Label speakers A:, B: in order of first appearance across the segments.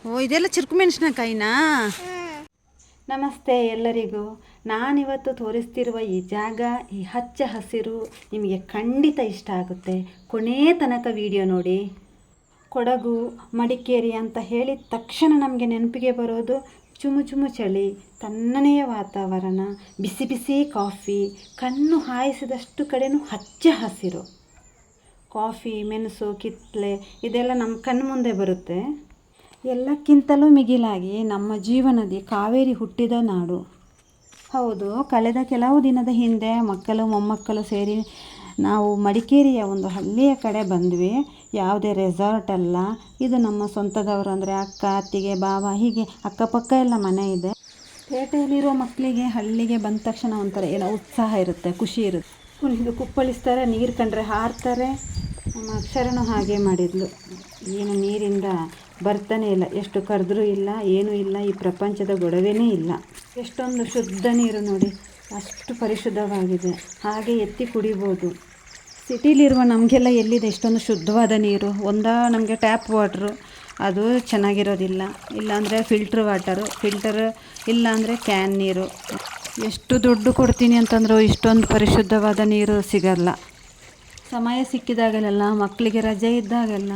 A: ಓ ಇದೆಲ್ಲ ಚಿರ್ಕು ಮೆಣಸಿನಕಾಯಿನಾ? ನಮಸ್ತೆ ಎಲ್ಲರಿಗೂ. ನಾನಿವತ್ತು ತೋರಿಸ್ತಿರುವ ಈ ಜಾಗ, ಈ ಹಚ್ಚ ಹಸಿರು ನಿಮಗೆ ಖಂಡಿತ ಇಷ್ಟ ಆಗುತ್ತೆ. ಕೊನೆ ತನಕ ವಿಡಿಯೋ ನೋಡಿ. ಕೊಡಗು, ಮಡಿಕೇರಿ ಅಂತ ಹೇಳಿದ ತಕ್ಷಣ ನಮಗೆ ನೆನಪಿಗೆ ಬರೋದು ಚುಮು ಚುಮು ಚಳಿ, ತಣ್ಣನೆಯ ವಾತಾವರಣ, ಬಿಸಿ ಬಿಸಿ ಕಾಫಿ, ಕಣ್ಣು ಹಾಯಿಸಿದಷ್ಟು ಕಡೆನೂ ಹಚ್ಚ ಹಸಿರು. ಕಾಫಿ, ಮೆಣಸು, ಕಿತ್ತಳೆ ಇದೆಲ್ಲ ನಮ್ಮ ಕಣ್ಣು ಮುಂದೆ ಬರುತ್ತೆ. ಎಲ್ಲಕ್ಕಿಂತಲೂ ಮಿಗಿಲಾಗಿ ನಮ್ಮ ಜೀವನದಿ ಕಾವೇರಿ ಹುಟ್ಟಿದ ನಾಡು. ಹೌದು, ಕಳೆದ ಕೆಲವು ದಿನದ ಹಿಂದೆ ಮಕ್ಕಳು ಮೊಮ್ಮಕ್ಕಳು ಸೇರಿ ನಾವು ಮಡಿಕೇರಿಯ ಒಂದು ಹಳ್ಳಿಯ ಕಡೆ ಬಂದ್ವಿ. ಯಾವುದೇ ರೆಸಾರ್ಟ್ ಅಲ್ಲ, ಇದು ನಮ್ಮ ಸ್ವಂತದವರು, ಅಂದರೆ ಅಕ್ಕ, ಅತ್ತಿಗೆ, ಬಾವ, ಹೀಗೆ ಅಕ್ಕಪಕ್ಕ ಎಲ್ಲ ಮನೆ ಇದೆ. ಪೇಟೆಯಲ್ಲಿರೋ ಮಕ್ಕಳಿಗೆ ಹಳ್ಳಿಗೆ ಬಂದ ತಕ್ಷಣ ಒಂಥರ ಏನೋ ಉತ್ಸಾಹ ಇರುತ್ತೆ, ಖುಷಿ ಇರುತ್ತೆ. ಕುಣಿದು ಕುಪ್ಪಳಿಸ್ತಾರೆ, ನೀರು ಕಂಡ್ರೆ ಹಾರ್ತಾರೆ. ನಮ್ಮ ಅಕ್ಷರನೂ ಹಾಗೆ ಮಾಡಿದ್ಲು. ಏನು ನೀರಿಂದ ಬರ್ತಾನೆ ಇಲ್ಲ, ಎಷ್ಟು ಕರೆದ್ರೂ ಇಲ್ಲ, ಏನೂ ಇಲ್ಲ, ಈ ಪ್ರಪಂಚದ ಗೊಡವೆನೇ ಇಲ್ಲ. ಎಷ್ಟೊಂದು ಶುದ್ಧ ನೀರು ನೋಡಿ, ಅಷ್ಟು ಪರಿಶುದ್ಧವಾಗಿದೆ, ಹಾಗೆ ಎತ್ತಿ ಕುಡಿಬೋದು. ಸಿಟಿಲಿರುವ ನಮಗೆಲ್ಲ ಎಲ್ಲಿದೆ ಇಷ್ಟೊಂದು ಶುದ್ಧವಾದ ನೀರು? ನಮಗೆ ಟ್ಯಾಪ್ ವಾಟ್ರು, ಅದು ಚೆನ್ನಾಗಿರೋದಿಲ್ಲ, ಇಲ್ಲಾಂದರೆ ಫಿಲ್ಟ್ರ್ ವಾಟರು, ಇಲ್ಲಾಂದರೆ ಕ್ಯಾನ್ ನೀರು. ಎಷ್ಟು ದುಡ್ಡು ಕೊಡ್ತೀನಿ ಅಂತಂದರೂ ಇಷ್ಟೊಂದು ಪರಿಶುದ್ಧವಾದ ನೀರು ಸಿಗಲ್ಲ. ಸಮಯ ಸಿಕ್ಕಿದಾಗಲೆಲ್ಲ, ಮಕ್ಕಳಿಗೆ ರಜೆ ಇದ್ದಾಗೆಲ್ಲ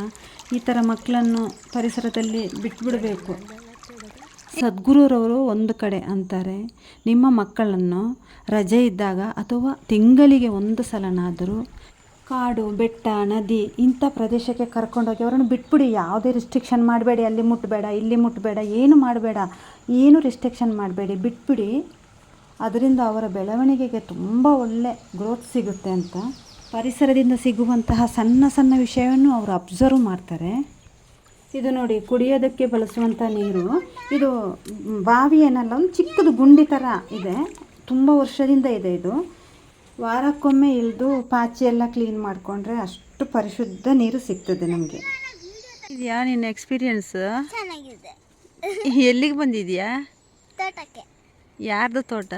A: ಈ ಥರ ಮಕ್ಕಳನ್ನು ಪರಿಸರದಲ್ಲಿ ಬಿಟ್ಬಿಡಬೇಕು. ಸದ್ಗುರುರವರು ಒಂದು ಕಡೆ ಅಂತಾರೆ, ನಿಮ್ಮ ಮಕ್ಕಳನ್ನು ರಜೆ ಇದ್ದಾಗ ಅಥವಾ ತಿಂಗಳಿಗೆ ಒಂದು ಸಲನಾದರೂ ಕಾಡು, ಬೆಟ್ಟ, ನದಿ ಇಂಥ ಪ್ರದೇಶಕ್ಕೆ ಕರ್ಕೊಂಡೋಗಿ ಅವರನ್ನು ಬಿಟ್ಬಿಡಿ. ಯಾವುದೇ ರಿಸ್ಟ್ರಿಕ್ಷನ್ ಮಾಡಬೇಡಿ, ಅಲ್ಲಿ ಮುಟ್ಟಬೇಡ, ಇಲ್ಲಿ ಮುಟ್ಟಬೇಡ, ಏನು ಮಾಡಬೇಡ, ಏನು ರಿಸ್ಟ್ರಿಕ್ಷನ್ ಮಾಡಬೇಡಿ, ಬಿಟ್ಬಿಡಿ. ಅದರಿಂದ ಅವರ ಬೆಳವಣಿಗೆಗೆ ತುಂಬ ಒಳ್ಳೆ ಗ್ರೋತ್ ಸಿಗುತ್ತೆ ಅಂತ. ಪರಿಸರದಿಂದ ಸಿಗುವಂತಹ ಸಣ್ಣ ಸಣ್ಣ ವಿಷಯವನ್ನು ಅವರು ಅಬ್ಸರ್ವ್ ಮಾಡ್ತಾರೆ. ಇದು ನೋಡಿ, ಕುಡಿಯೋದಕ್ಕೆ ಬಳಸುವಂಥ ನೀರು. ಇದು ಬಾವಿ ಏನಲ್ಲ, ಒಂದು ಚಿಕ್ಕದು ಗುಂಡಿ ಥರ ಇದೆ, ತುಂಬ ವರ್ಷದಿಂದ ಇದೆ. ಇದು ವಾರಕ್ಕೊಮ್ಮೆ ಇಳಿದು ಪಾಚಿ ಎಲ್ಲ ಕ್ಲೀನ್ ಮಾಡಿಕೊಂಡ್ರೆ ಅಷ್ಟು ಪರಿಶುದ್ಧ ನೀರು ಸಿಗ್ತದೆ ನಮಗೆ. ಇದೆಯಾ ನಿನ್ನ ಎಕ್ಸ್ಪೀರಿಯನ್ಸ್?
B: ಚೆನ್ನಾಗಿದೆ.
A: ಎಲ್ಲಿಗೆ ಬಂದಿದೆಯಾ?
B: ತೋಟಕ್ಕೆ.
A: ಯಾರ್ದು ತೋಟ?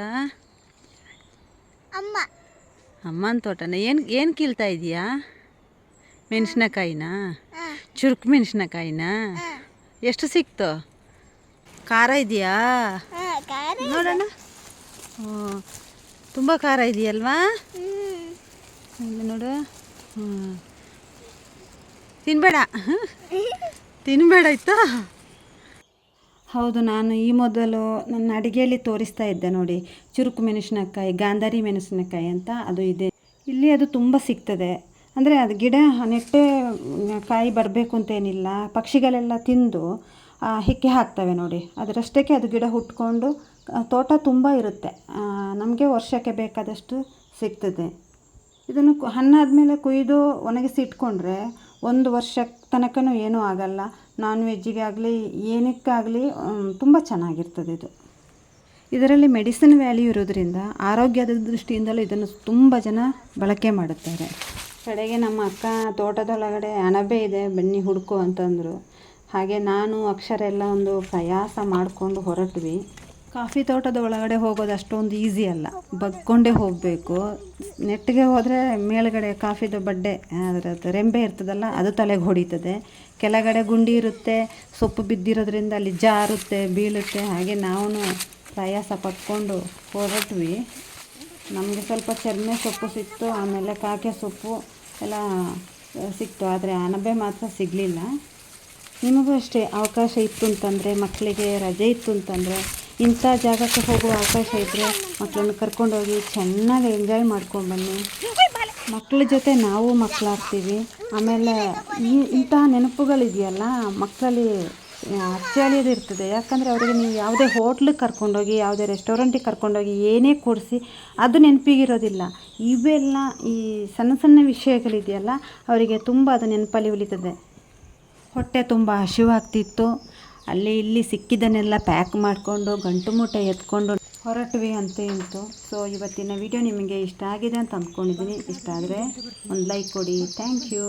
A: ಅಮ್ಮನ ತೋಟನ? ಏನು ಕೀಳ್ತಾ ಇದೆಯಾ? ಮೆಣಸಿನಕಾಯಿನಾ? ಚುರುಕು ಮೆಣಸಿನಕಾಯಿನಾ? ಎಷ್ಟು ಸಿಕ್ತು? ಖಾರ ಇದೆಯಾ? ನೋಡೋಣ. ತುಂಬ ಖಾರ ಇದೆಯಲ್ವಾ? ನೋಡು. ತಿನ್ನಬೇಡ ಆಯ್ತಾ? ಹೌದು, ನಾನು ಈ ಮೊದಲು ನನ್ನ ಅಡುಗೆಯಲ್ಲಿ ತೋರಿಸ್ತಾ ಇದ್ದೆ ನೋಡಿ, ಚುರುಕು ಮೆಣಸಿನಕಾಯಿ, ಗಾಂಧಾರಿ ಮೆಣಸಿನಕಾಯಿ ಅಂತ ಅದು ಇದೆ. ಇಲ್ಲಿ ಅದು ತುಂಬ ಸಿಗ್ತದೆ. ಅಂದರೆ ಅದು ಗಿಡ ನೆಟ್ಟೆ ಕಾಯಿ ಬರಬೇಕು ಅಂತೇನಿಲ್ಲ, ಪಕ್ಷಿಗಳೆಲ್ಲ ತಿಂದು ಹಿಕ್ಕೆ ಹಾಕ್ತವೆ ನೋಡಿ, ಅದರಷ್ಟಕ್ಕೆ ಅದು ಗಿಡ ಹುಟ್ಕೊಂಡು ತೋಟ ತುಂಬ ಇರುತ್ತೆ. ನಮಗೆ ವರ್ಷಕ್ಕೆ ಬೇಕಾದಷ್ಟು ಸಿಗ್ತದೆ. ಇದನ್ನು ಹಣ್ಣಾದಮೇಲೆ ಕುಯ್ದು ಒಣಗಿಸಿ ಇಟ್ಕೊಂಡ್ರೆ ಒಂದು ವರ್ಷ ತನಕನೂ ಏನೂ ಆಗಲ್ಲ. ನಾನ್ ವೆಜ್ಜಿಗೆ ಆಗಲಿ ಏನಕ್ಕಾಗಲಿ ತುಂಬ ಚೆನ್ನಾಗಿರ್ತದೆ ಇದು. ಇದರಲ್ಲಿ ಮೆಡಿಸಿನ್ ವ್ಯಾಲ್ಯೂ ಇರೋದ್ರಿಂದ ಆರೋಗ್ಯದ ದೃಷ್ಟಿಯಿಂದಲೂ ಇದನ್ನು ತುಂಬ ಜನ ಬಳಕೆ ಮಾಡುತ್ತಾರೆ. ಕಡೆಗೆ ನಮ್ಮ ಅಕ್ಕ ತೋಟದೊಳಗಡೆ ಅಣಬೆ ಇದೆ, ಬನ್ನಿ ಹುಡುಕು ಅಂತಂದರು. ಹಾಗೆ ನಾನು ಅಕ್ಷರ ಎಲ್ಲ ಒಂದು ಪ್ರಯಾಸ ಮಾಡಿಕೊಂಡು ಹೊರಟ್ವಿ. ಕಾಫಿ ತೋಟದ ಒಳಗಡೆ ಹೋಗೋದು ಅಷ್ಟೊಂದು ಈಸಿ ಅಲ್ಲ, ಬಗ್ಕೊಂಡೇ ಹೋಗಬೇಕು. ನೆಟ್ಟಿಗೆ ಹೋದರೆ ಮೇಲ್ಗಡೆ ಕಾಫಿದು ಬಡ್ಡೆ, ಅದರದ್ದು ರೆಂಬೆ ಇರ್ತದಲ್ಲ, ಅದು ತಲೆಗೆ ಹೊಡಿತದೆ. ಕೆಳಗಡೆ ಗುಂಡಿ ಇರುತ್ತೆ, ಸೊಪ್ಪು ಬಿದ್ದಿರೋದ್ರಿಂದ ಅಲ್ಲಿ ಜಾರುತ್ತೆ, ಬೀಳುತ್ತೆ. ಹಾಗೆ ನಾವು ಪ್ರಯಾಸ ಪಟ್ಕೊಂಡು ಹೊರಟ್ವಿ. ನಮಗೆ ಸ್ವಲ್ಪ ಚರ್ಮೆ ಸೊಪ್ಪು ಸಿಕ್ತು, ಆಮೇಲೆ ಕಾಕೆ ಸೊಪ್ಪು ಎಲ್ಲ ಸಿಕ್ತು, ಆದರೆ ಅಣಬೆ ಮಾತ್ರ ಸಿಗಲಿಲ್ಲ. ನಿಮಗೂ ಅಷ್ಟೇ ಅವಕಾಶ ಇತ್ತು ಅಂತಂದರೆ, ಮಕ್ಕಳಿಗೆ ರಜೆ ಇತ್ತು ಅಂತಂದರೆ, ಇಂಥ ಜಾಗಕ್ಕೆ ಹೋಗುವ ಅವಕಾಶ ಇದ್ದರೆ ಮಕ್ಕಳನ್ನು ಕರ್ಕೊಂಡೋಗಿ ಚೆನ್ನಾಗಿ ಎಂಜಾಯ್ ಮಾಡ್ಕೊಂಡ್ಬನ್ನಿ. ಮಕ್ಕಳ ಜೊತೆ ನಾವು ಮಕ್ಕಳಾಗ್ತೀವಿ. ಆಮೇಲೆ ಇಂಥ ನೆನಪುಗಳಿದೆಯಲ್ಲ ಮಕ್ಕಳಲ್ಲಿ ಅಚ್ಚಳಿಯೋದು ಇರ್ತದೆ. ಯಾಕಂದರೆ ಅವರಿಗೆ ನೀವು ಯಾವುದೇ ಹೋಟ್ಲಿಗೆ ಕರ್ಕೊಂಡೋಗಿ, ಯಾವುದೇ ರೆಸ್ಟೋರೆಂಟಿಗೆ ಕರ್ಕೊಂಡೋಗಿ ಏನೇ ಕೊಡಿಸಿ ಅದು ನೆನಪಿಗಿರೋದಿಲ್ಲ. ಇವೆಲ್ಲ ಈ ಸಣ್ಣ ಸಣ್ಣ ವಿಷಯಗಳಿದೆಯಲ್ಲ, ಅವರಿಗೆ ತುಂಬ ಅದು ನೆನಪಲ್ಲಿ ಉಳಿತದೆ. ಹೊಟ್ಟೆ ತುಂಬ ಹಸಿವಾಗ್ತಿತ್ತು, ಅಲ್ಲಿ ಇಲ್ಲಿ ಸಿಕ್ಕಿದ್ದನ್ನೆಲ್ಲ ಪ್ಯಾಕ್ ಮಾಡಿಕೊಂಡು ಗಂಟು ಮೂಟೆ ಎತ್ಕೊಂಡು ಹೊರಟ್ವಿ ಅಂತ ಇಂತು. ಸೊ ಇವತ್ತಿನ ವಿಡಿಯೋ ನಿಮಗೆ ಇಷ್ಟ ಆಗಿದೆ ಅಂತ ಅಂದ್ಕೊಂಡಿದ್ದೀನಿ. ಇಷ್ಟ ಆದರೆ ಒಂದು ಲೈಕ್ ಕೊಡಿ. Thank you.